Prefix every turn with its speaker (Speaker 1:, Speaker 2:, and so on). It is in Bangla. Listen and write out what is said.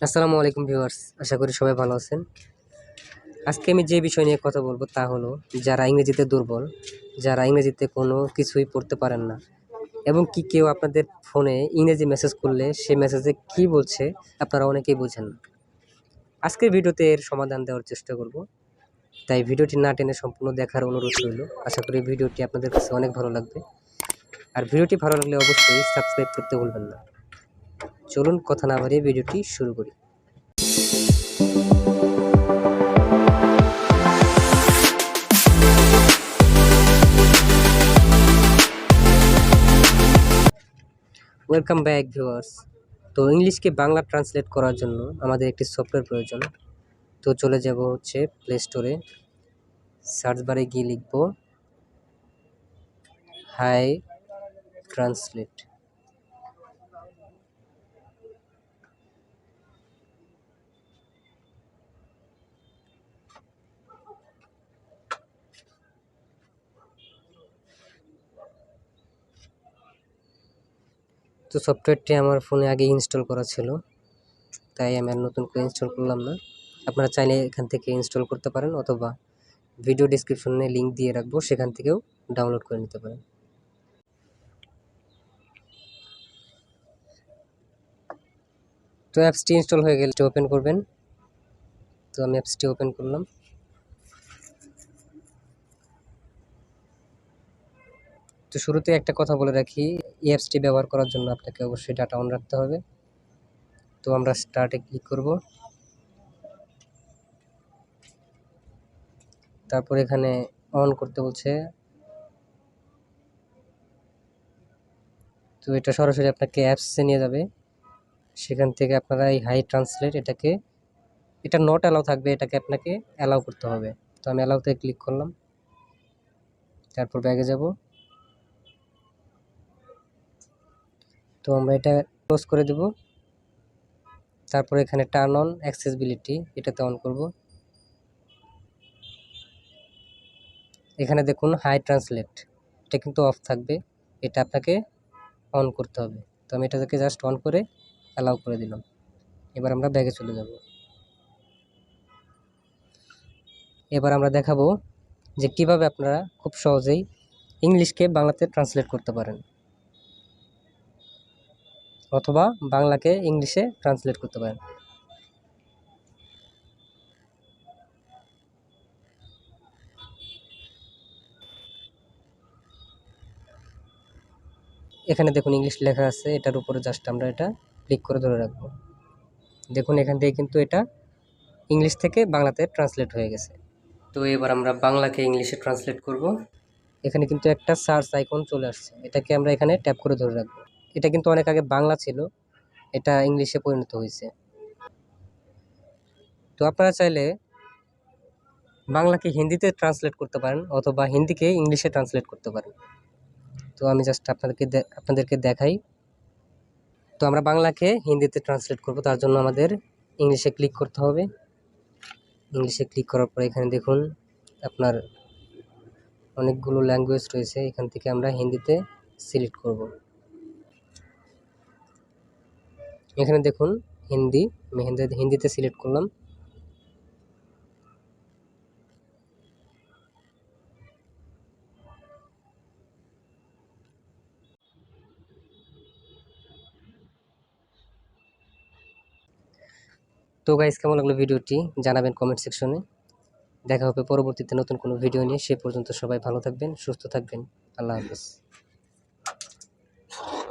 Speaker 1: আসসালামু আলাইকুম ভিউয়ার্স, আশা করি সবাই ভালো আছেন। আজকে আমি যে বিষয় নিয়ে কথা বলবো তা হলো যারা ইংরেজিতে দুর্বল, যারা ইংরেজিতে কোনো কিছুই পড়তে পারেন না এবং কি কেউ আপনাদের ফোনে ইংরেজি মেসেজ করলে সে মেসেজে কি বলছে আপনারা অনেকেই বোঝেন না। আজকের ভিডিওতে এর সমাধান দেওয়ার চেষ্টা করব, তাই ভিডিওটি না টেনে সম্পূর্ণ দেখার অনুরোধ রইল। আশা করি ভিডিওটি আপনাদের কাছে অনেক ভালো লাগবে, আর ভিডিওটি ভালো লাগলে অবশ্যই সাবস্ক্রাইব করতে ভুলবেন না। চলুন কথা না বাড়িয়ে ভিডিওটি শুরু করি। Welcome back viewers. তো ইংলিশকে বাংলা ট্রান্সলেট করার জন্য আমাদের একটি সফটওয়্যার প্রয়োজন। তো চলে যাব হচ্ছে প্লে স্টোরে, সার্চ বারে গিয়ে লিখব হাই ট্রান্সলেট। তো সফটওয়্যারটি আমার ফোনে আগে ইনস্টল করা ছিল, তাই আমি আর নতুন করে ইনস্টল করলাম না। আপনারা চাইলে এখান থেকে ইনস্টল করতে পারেন, অথবা ভিডিও ডিসক্রিপশনে লিঙ্ক দিয়ে রাখবো, সেখান থেকেও ডাউনলোড করে নিতে পারেন। তো অ্যাপসটি ইনস্টল হয়ে গেলে ওপেন করবেন। তো আমি অ্যাপসটি ওপেন করলাম। তো শুরুতে একটা কথা বলে রাখি, এই অ্যাপসটি ব্যবহার করার জন্য আপনাকে অবশ্যই ডাটা অন রাখতে হবে। তো আমরা স্টার্টে ক্লিক করব। তারপর এখানে অন করতে বলছে। তো এটা সরাসরি আপনাকে অ্যাপসে নিয়ে যাবে। সেখান থেকে আপনারা এই হাই ট্রান্সলেট এটা নট অ্যালাউ থাকবে, এটাকে আপনাকে অ্যালাউ করতে হবে। তো আমি অ্যালাউতে ক্লিক করলাম। তারপর ব্যাগে যাব। তো আমরা এটা ক্লোজ করে দেব। তারপর এখানে টার্ন অন অ্যাক্সেসিবিলিটি এটাতে অন করব। এখানে দেখুন হাই ট্রান্সলেট, এটা কিন্তু অফ থাকবে, এটা আপনাকে অন করতে হবে। তো আমি এটাকে জাস্ট অন করে অ্যালাউ করে দিলাম। এবার আমরা ব্যাগে চলে যাব। এবার আমরা দেখাবো যে কিভাবে আপনারা খুব সহজেই ইংলিশকে বাংলাতে ট্রান্সলেট করতে পারেন, অথবা বাংলাকে ইংলিশে ট্রান্সলেট করতে পারেন। এখানে দেখুন ইংলিশ লেখা আছে, এটার উপরে জাস্ট আমরা এটা ক্লিক করে ধরে রাখবো। দেখুন এখান থেকে কিন্তু এটা ইংলিশ থেকে বাংলাতে ট্রান্সলেট হয়ে গেছে। তো এবার আমরা বাংলাকে ইংলিশে ট্রান্সলেট করব। এখানে কিন্তু একটা সার্চ আইকন চলে আসছে, এটাকে আমরা এখানে ট্যাপ করে ধরে রাখবো। এটা কিন্তু অনেক আগে বাংলা ছিল, এটা ইংলিশে পরিণত হয়েছে। তো আপনারা চাইলে বাংলাকে হিন্দিতে ট্রান্সলেট করতে পারেন, অথবা হিন্দিকে ইংলিশে ট্রান্সলেট করতে পারেন। তো আমি জাস্ট আপনাদেরকে দেখাই। তো আমরা বাংলাকে হিন্দিতে ট্রান্সলেট করব, তার জন্য আমাদের ইংলিশে ক্লিক করতে হবে। ইংলিশে ক্লিক করার পর এখানে দেখুন আপনার অনেকগুলো ল্যাঙ্গুয়েজ রয়েছে, এখান থেকে আমরা হিন্দিতে সিলেক্ট করব। এখানে দেখুন হিন্দি, আমি হিন্দিতে সিলেক্ট করলাম। তো গাইস, কেমন লাগলো ভিডিওটি জানাবেন কমেন্ট সেকশনে। দেখা হবে পরবর্তীতে নতুন কোনো ভিডিও নিয়ে। সে পর্যন্ত সবাই ভালো থাকবেন, সুস্থ থাকবেন। আল্লাহ হাফেজ।